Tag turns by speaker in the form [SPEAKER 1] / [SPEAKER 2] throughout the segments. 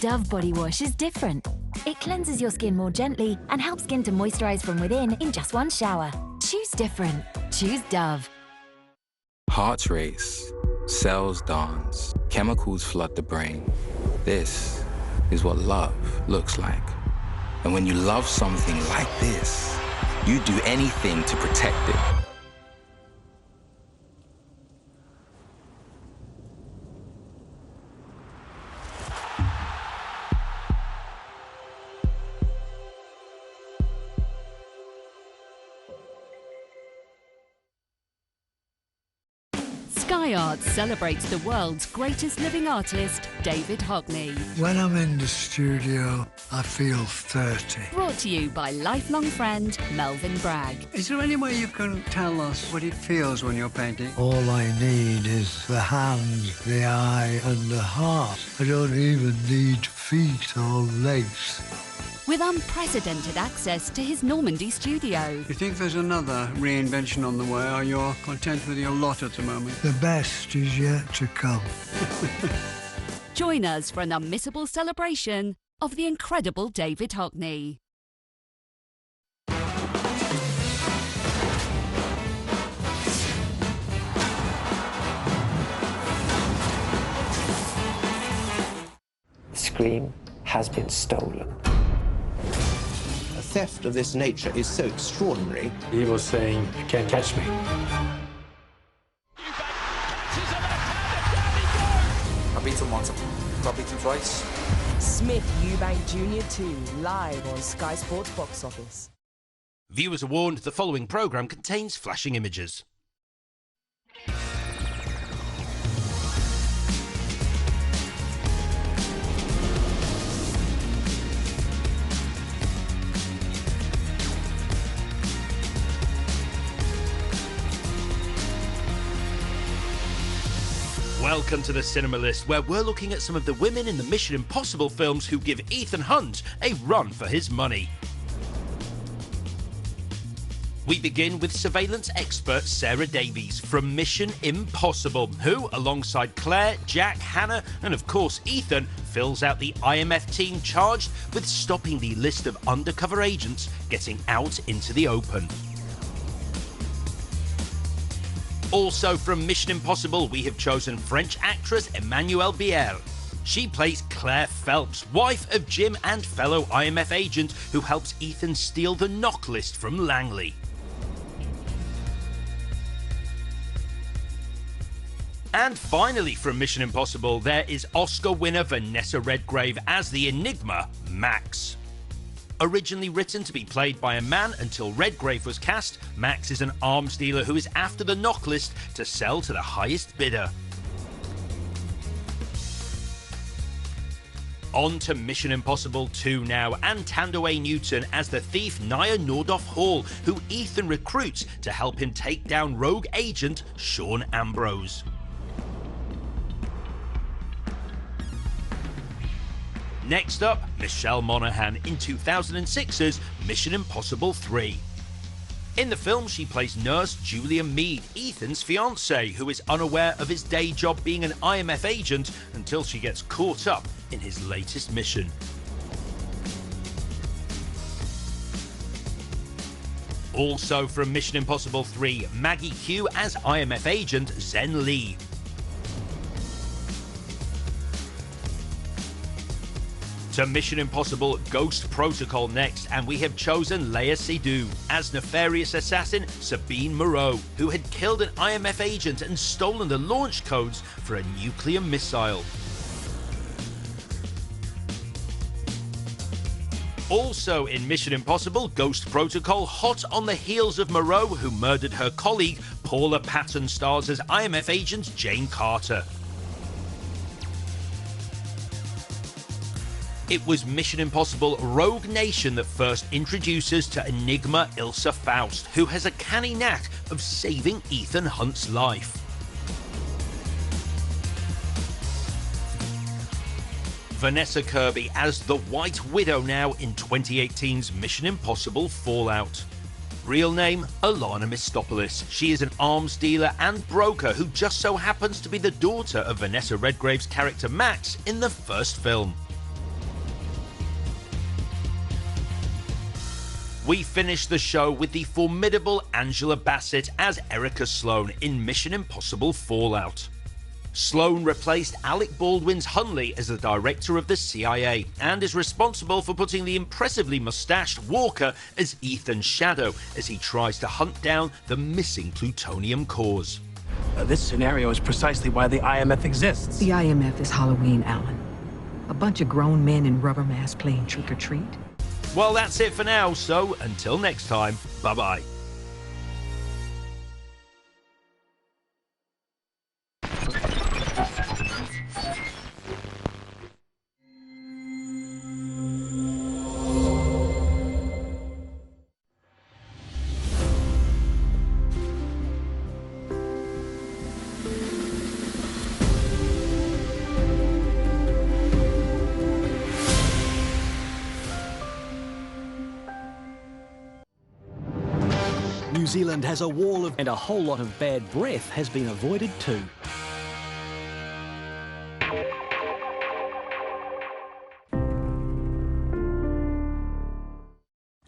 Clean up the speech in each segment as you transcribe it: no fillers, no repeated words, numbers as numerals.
[SPEAKER 1] Dove body wash is different. It cleanses your skin more gently and helps skin to moisturize from within in just one shower. Choose different. Choose Dove.
[SPEAKER 2] Hearts race, cells dance, chemicals flood the brain. This is what love looks like. And when you love something like this, you do anything to protect it.
[SPEAKER 3] Sky Arts celebrates the world's greatest living artist, David Hockney.
[SPEAKER 4] When I'm in the studio, I feel 30.
[SPEAKER 3] Brought to you by lifelong friend Melvin Bragg.
[SPEAKER 5] Is there any way you can tell us what it feels when you're painting?
[SPEAKER 4] All I need is the hand, the eye and the heart. I don't even need feet or legs.
[SPEAKER 3] With unprecedented access to his Normandy studio.
[SPEAKER 5] You think there's another reinvention on the way, or you're content with your lot at the moment?
[SPEAKER 4] The best is yet to come.
[SPEAKER 3] Join us for an unmissable celebration of the incredible David Hockney.
[SPEAKER 6] The screen has been stolen.
[SPEAKER 7] Theft of this nature is so extraordinary.
[SPEAKER 8] He was saying, "You can't catch me."
[SPEAKER 9] I've beaten once, I've beaten twice.
[SPEAKER 10] Smith Eubank Jr. 2, live on Sky Sports box office.
[SPEAKER 11] Viewers are warned the following programme contains flashing images. Welcome to the Cinema List, where we're looking at some of the women in the Mission Impossible films who give Ethan Hunt a run for his money. We begin with surveillance expert Sarah Davies from Mission Impossible, who, alongside Claire, Jack, Hannah, and of course Ethan, fills out the IMF team charged with stopping the list of undercover agents getting out into the open. Also from Mission Impossible, we have chosen French actress Emmanuelle Biel. She plays Claire Phelps, wife of Jim and fellow IMF agent who helps Ethan steal the knock list from Langley. And finally from Mission Impossible, there is Oscar winner Vanessa Redgrave as the Enigma, Max. Originally written to be played by a man until Redgrave was cast, Max is an arms dealer who is after the knock list to sell to the highest bidder. On to Mission Impossible 2 now, and Thandoe Newton as the thief Naya Nordoff Hall, who Ethan recruits to help him take down rogue agent Sean Ambrose. Next up, Michelle Monaghan in 2006's Mission Impossible 3. In the film, she plays nurse Julia Mead, Ethan's fiancée, who is unaware of his day job being an IMF agent until she gets caught up in his latest mission. Also from Mission Impossible 3, Maggie Q as IMF agent Zen Lee. To Mission Impossible Ghost Protocol next, and we have chosen Léa Seydoux as nefarious assassin Sabine Moreau, who had killed an IMF agent and stolen the launch codes for a nuclear missile. Also in Mission Impossible Ghost Protocol, hot on the heels of Moreau, who murdered her colleague, Paula Patton stars as IMF agent Jane Carter. It was Mission Impossible Rogue Nation that first introduces to Enigma Ilsa Faust, who has a canny knack of saving Ethan Hunt's life. Vanessa Kirby as the White Widow now in 2018's Mission Impossible Fallout. Real name, Alana Mistopoulos. She is an arms dealer and broker who just so happens to be the daughter of Vanessa Redgrave's character Max in the first film. We finished the show with the formidable Angela Bassett as Erica Sloane in Mission Impossible Fallout. Sloane replaced Alec Baldwin's Hunley as the director of the CIA and is responsible for putting the impressively mustached Walker as Ethan's shadow as he tries to hunt down the missing plutonium cores.
[SPEAKER 12] This scenario is precisely why the IMF exists.
[SPEAKER 13] The IMF is Halloween, Alan. A bunch of grown men in rubber masks playing trick-or-treat.
[SPEAKER 11] Well, that's it for now, so until next time, bye-bye.
[SPEAKER 14] New Zealand has a wall of... and a whole lot of bad breath has been avoided too.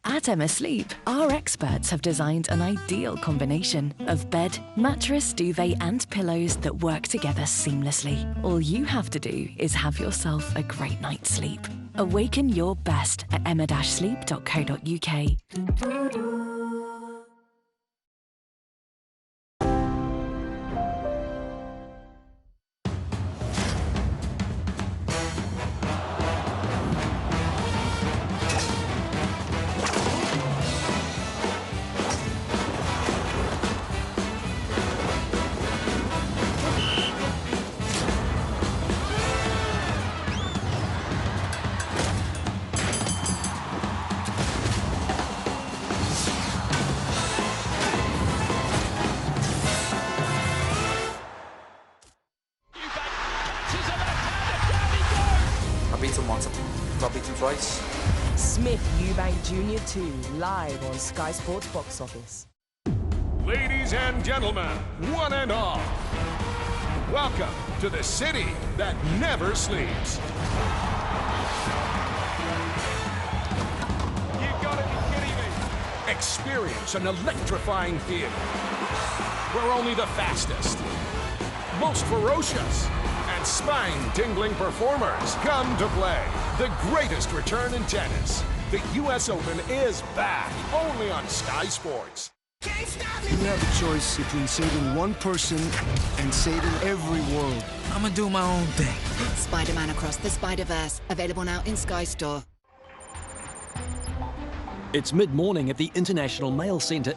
[SPEAKER 15] At Emma Sleep, our experts have designed an ideal combination of bed, mattress, duvet and pillows that work together seamlessly. All you have to do is have yourself a great night's sleep. Awaken your best at emma-sleep.co.uk.
[SPEAKER 9] I beat him once, I beat him twice.
[SPEAKER 10] Smith Eubank Jr. 2, live on Sky Sports Box Office.
[SPEAKER 16] Ladies and gentlemen, one and all, welcome to the city that never sleeps. You gotta be kidding me. Experience an electrifying theater where only the fastest, most ferocious, and spine-tingling performers come to play. The greatest return in tennis. The U.S. Open is back, only on Sky Sports.
[SPEAKER 17] You have a choice between saving one person and saving every world.
[SPEAKER 18] I'm gonna do my own thing.
[SPEAKER 19] Spider-Man Across the Spider-Verse, available now in Sky Store.
[SPEAKER 14] It's mid-morning at the International Mail Centre.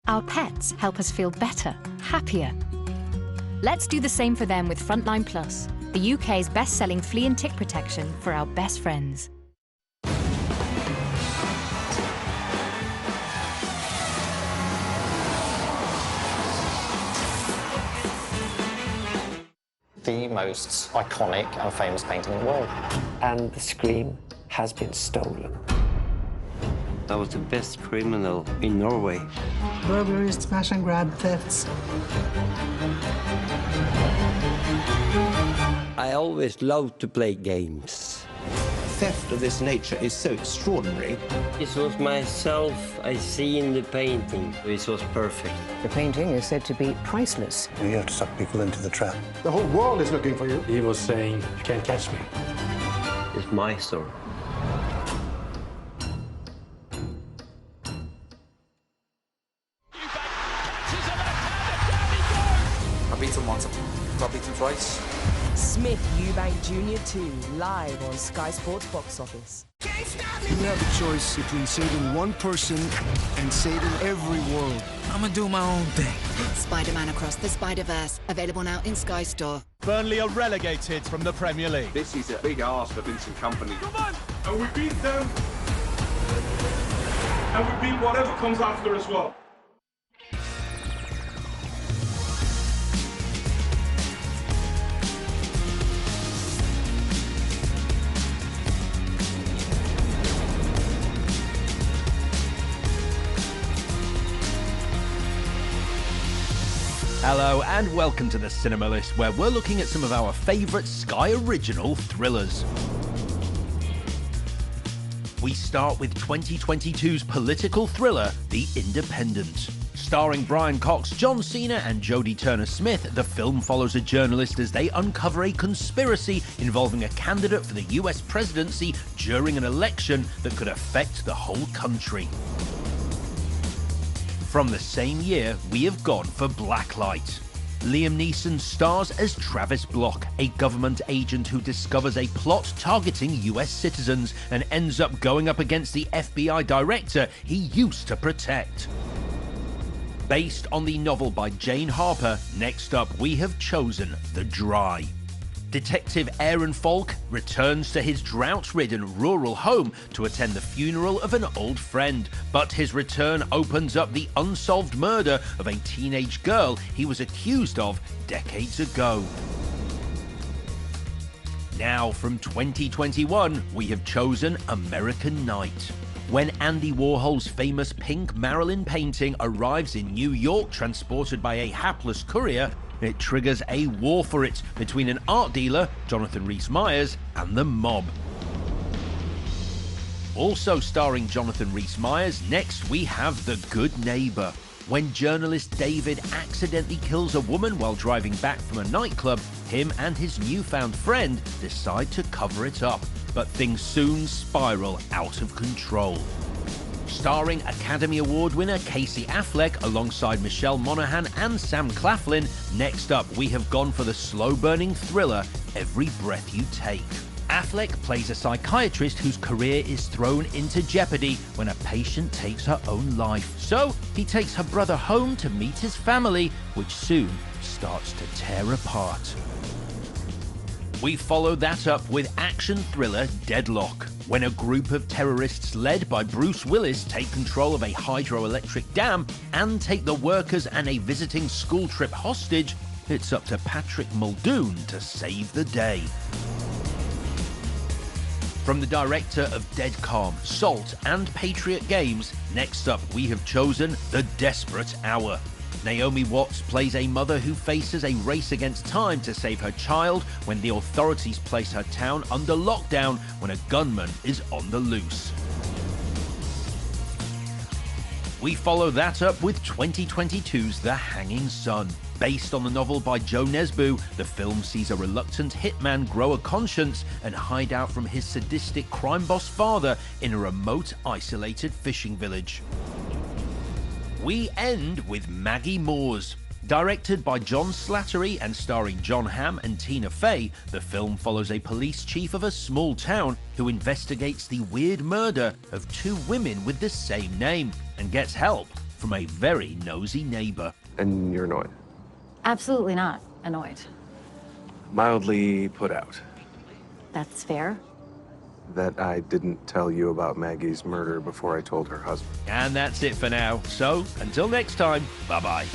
[SPEAKER 20] Our pets help us feel better, happier. Let's do the same for them with Frontline Plus, the UK's best-selling flea and tick protection for our best friends.
[SPEAKER 6] The most iconic and famous painting in the world. And the scream has been stolen.
[SPEAKER 21] I was the best criminal in Norway.
[SPEAKER 22] Burglaries, smash and grab, thefts.
[SPEAKER 21] I always loved to play games.
[SPEAKER 7] Theft of this nature is so extraordinary.
[SPEAKER 21] It was myself I see in the painting. It was perfect.
[SPEAKER 13] The painting is said to be priceless.
[SPEAKER 4] You have to suck people into the trap.
[SPEAKER 8] The whole world is looking for you. He was saying, you can't catch me.
[SPEAKER 21] It's my story.
[SPEAKER 9] I beat him once, I beat him twice.
[SPEAKER 10] Smith Eubank Jr. 2, live on Sky Sports Box Office.
[SPEAKER 17] You have a choice between saving one person and saving every world.
[SPEAKER 18] I'm gonna do my own thing.
[SPEAKER 19] Spider-Man Across the Spider-Verse, available now in Sky Store.
[SPEAKER 23] Burnley are relegated from the Premier League.
[SPEAKER 24] This is a big ask for Vincent Kompany.
[SPEAKER 16] Come on! And we beat them. And we beat whatever comes after as well.
[SPEAKER 11] Hello and welcome to the Cinema List, where we're looking at some of our favourite Sky Original thrillers. We start with 2022's political thriller, The Independent. Starring Brian Cox, John Cena and Jodie Turner-Smith, the film follows a journalist as they uncover a conspiracy involving a candidate for the US presidency during an election that could affect the whole country. From the same year, we have gone for Blacklight. Liam Neeson stars as Travis Block, a government agent who discovers a plot targeting US citizens and ends up going up against the FBI director he used to protect. Based on the novel by Jane Harper, next up we have chosen The Dry. Detective Aaron Falk returns to his drought-ridden rural home to attend the funeral of an old friend, but his return opens up the unsolved murder of a teenage girl he was accused of decades ago. Now, from 2021, we have chosen American Night. When Andy Warhol's famous pink Marilyn painting arrives in New York transported by a hapless courier, it triggers a war for it between an art dealer, Jonathan Rhys-Meyers, and the mob. Also starring Jonathan Rhys-Meyers, next we have The Good Neighbor. When journalist David accidentally kills a woman while driving back from a nightclub, him and his newfound friend decide to cover it up, but things soon spiral out of control. Starring Academy Award winner Casey Affleck alongside Michelle Monaghan and Sam Claflin, next up we have gone for the slow-burning thriller Every Breath You Take. Affleck plays a psychiatrist whose career is thrown into jeopardy when a patient takes her own life. So he takes her brother home to meet his family, which soon starts to tear apart. We follow that up with action thriller Deadlock. When a group of terrorists led by Bruce Willis take control of a hydroelectric dam and take the workers and a visiting school trip hostage, it's up to Patrick Muldoon to save the day. From the director of Dead Calm, Salt and Patriot Games, next up we have chosen The Desperate Hour. Naomi Watts plays a mother who faces a race against time to save her child when the authorities place her town under lockdown when a gunman is on the loose. We follow that up with 2022's The Hanging Sun. Based on the novel by Joe Nesbø, the film sees a reluctant hitman grow a conscience and hide out from his sadistic crime boss father in a remote, isolated fishing village. We end with Maggie Moores. Directed by John Slattery and starring Jon Hamm and Tina Fey, the film follows a police chief of a small town who investigates the weird murder of two women with the same name and gets help from a very nosy neighbor.
[SPEAKER 1] And you're annoyed?
[SPEAKER 2] Absolutely not annoyed.
[SPEAKER 1] Mildly put out.
[SPEAKER 2] That's fair.
[SPEAKER 1] That I didn't tell you about Maggie's murder before I told her husband.
[SPEAKER 11] And that's it for now. So, until next time, bye-bye.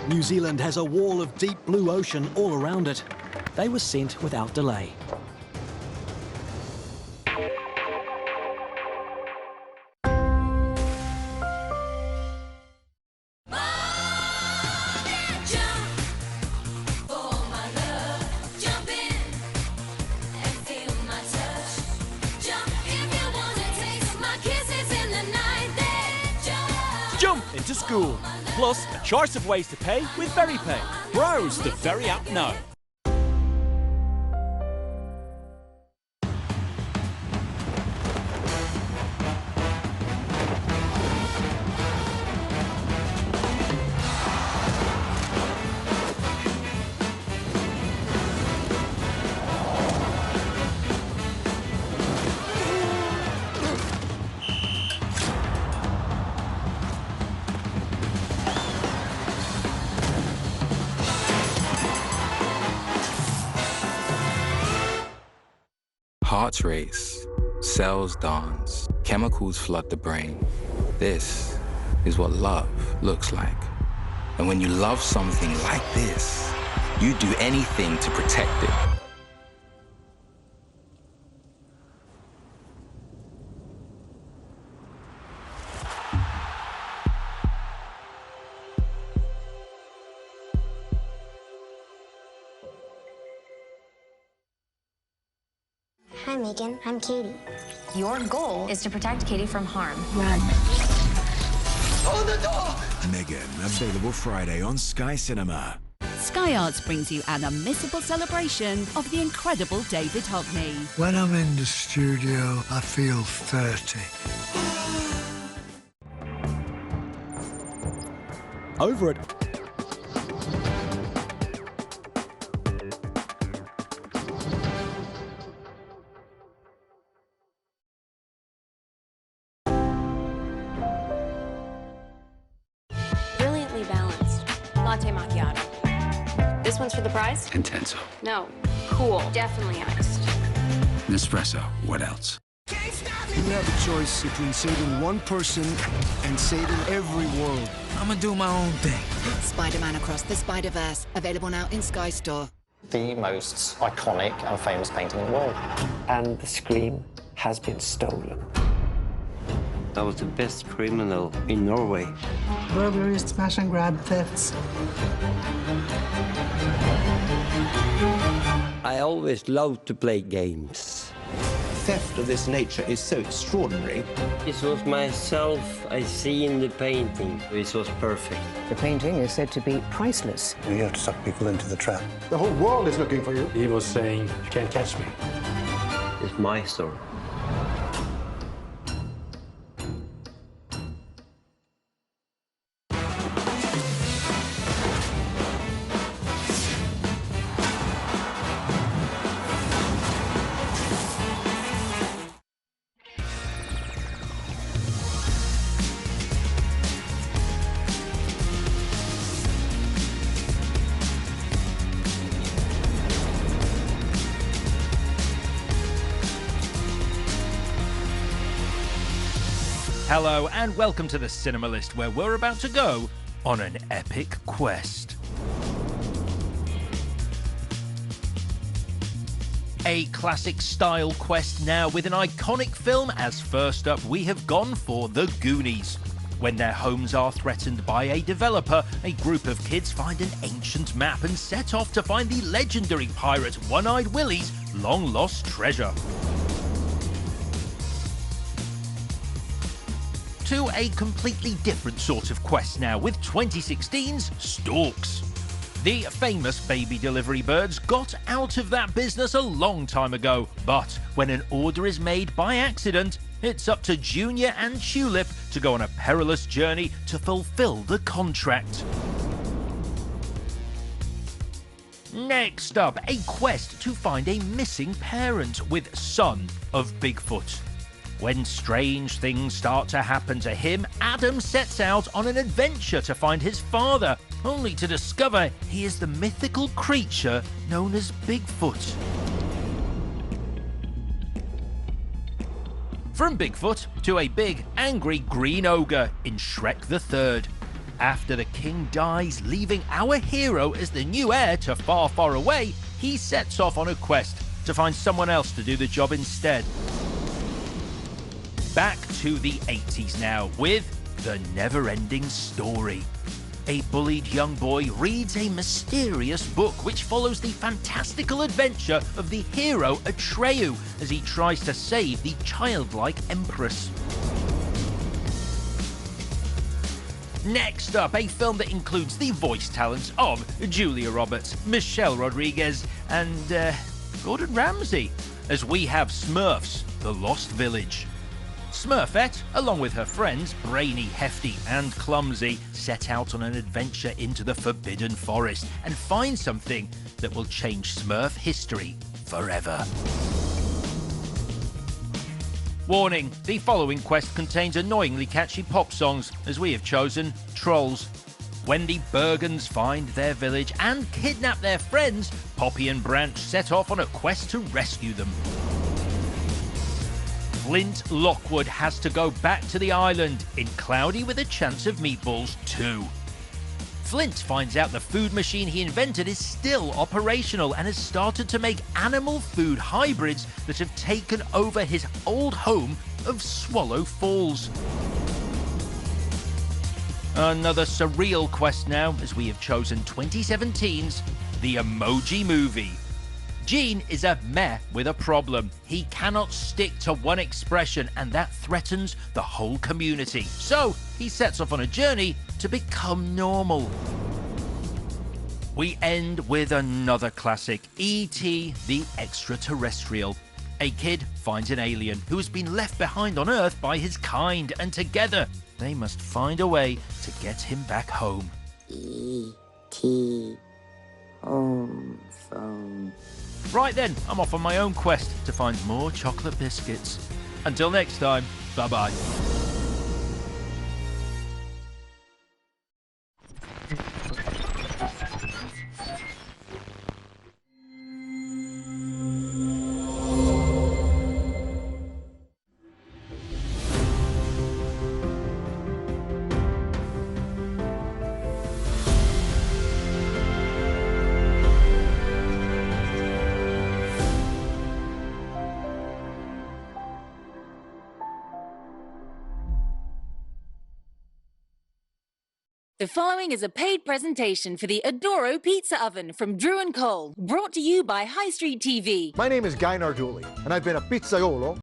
[SPEAKER 14] New Zealand has a wall of deep blue ocean all around it. They were sent without delay.
[SPEAKER 23] Jump into school. Plus, a choice of ways to pay with VeryPay. Browse the Ferry app now.
[SPEAKER 3] Hearts race, cells dance, chemicals flood the brain. This is what love looks like. And when you love something like this, you do anything to protect it.
[SPEAKER 5] Hi, Megan. I'm Katie.
[SPEAKER 2] Your goal is to protect Katie from harm.
[SPEAKER 5] Run.
[SPEAKER 12] On the door! Megan, available Friday on Sky Cinema.
[SPEAKER 15] Sky Arts brings you an unmissable celebration of the incredible David Hockney.
[SPEAKER 4] When I'm in the studio, I feel 30.
[SPEAKER 14] Over at
[SPEAKER 25] Brilliantly balanced. Latte macchiato. This one's for the prize?
[SPEAKER 26] Intenso.
[SPEAKER 25] No. Cool. Definitely iced.
[SPEAKER 26] Nespresso. What else?
[SPEAKER 17] You have a choice between saving one person and saving every world.
[SPEAKER 18] I'm gonna do my own thing.
[SPEAKER 19] Spider-Man Across the Spider-Verse. Available now in Sky Store.
[SPEAKER 6] The most iconic and famous painting in the world. And the scream has been stolen.
[SPEAKER 21] I was the best criminal in Norway.
[SPEAKER 22] Burglaries, smash and grab, thefts.
[SPEAKER 21] I always loved to play games.
[SPEAKER 7] Theft of this nature is so extraordinary.
[SPEAKER 21] It was myself I see in the painting. It was perfect.
[SPEAKER 13] The painting is said to be priceless.
[SPEAKER 8] You have to suck people into the trap. The whole world is looking for you. He was saying, you can't catch me.
[SPEAKER 21] It's my story.
[SPEAKER 11] Hello and welcome to the Cinema List, where we're about to go on an epic quest. A classic style quest now with an iconic film, as first up we have gone for The Goonies. When their homes are threatened by a developer, a group of kids find an ancient map and set off to find the legendary pirate One-Eyed Willie's long-lost treasure. To a completely different sort of quest now with 2016's Storks. The famous baby delivery birds got out of that business a long time ago, but when an order is made by accident, it's up to Junior and Tulip to go on a perilous journey to fulfill the contract. Next up, a quest to find a missing parent with Son of Bigfoot. When strange things start to happen to him, Adam sets out on an adventure to find his father, only to discover he is the mythical creature known as Bigfoot. From Bigfoot to a big, angry green ogre in Shrek the Third. After the king dies, leaving our hero as the new heir to Far, Far Away, he sets off on a quest to find someone else to do the job instead. Back to the 80s now with The Never-Ending Story. A bullied young boy reads a mysterious book which follows the fantastical adventure of the hero Atreyu as he tries to save the childlike empress. Next up, a film that includes the voice talents of Julia Roberts, Michelle Rodriguez and Gordon Ramsay, as we have Smurfs, The Lost Village. Smurfette, along with her friends, Brainy, Hefty and Clumsy, set out on an adventure into the Forbidden Forest and find something that will change Smurf history forever. Warning, the following quest contains annoyingly catchy pop songs, as we have chosen Trolls. When the Bergens find their village and kidnap their friends, Poppy and Branch set off on a quest to rescue them. Flint Lockwood has to go back to the island in Cloudy with a Chance of Meatballs 2. Flint finds out the food machine he invented is still operational and has started to make animal food hybrids that have taken over his old home of Swallow Falls. Another surreal quest now, as we have chosen 2017's The Emoji Movie. Gene is a meh with a problem. He cannot stick to one expression, and that threatens the whole community. So he sets off on a journey to become normal. We end with another classic, E.T. the Extraterrestrial. A kid finds an alien who has been left behind on Earth by his kind, and together they must find a way to get him back home.
[SPEAKER 1] E.T. home phone.
[SPEAKER 11] Right then, I'm off on my own quest to find more chocolate biscuits. Until next time, bye-bye.
[SPEAKER 9] The following is a paid presentation for the Adoro Pizza Oven from Drew & Cole, brought to you by High Street TV.
[SPEAKER 10] My name is Guy Narduli, and I've been a pizzaiolo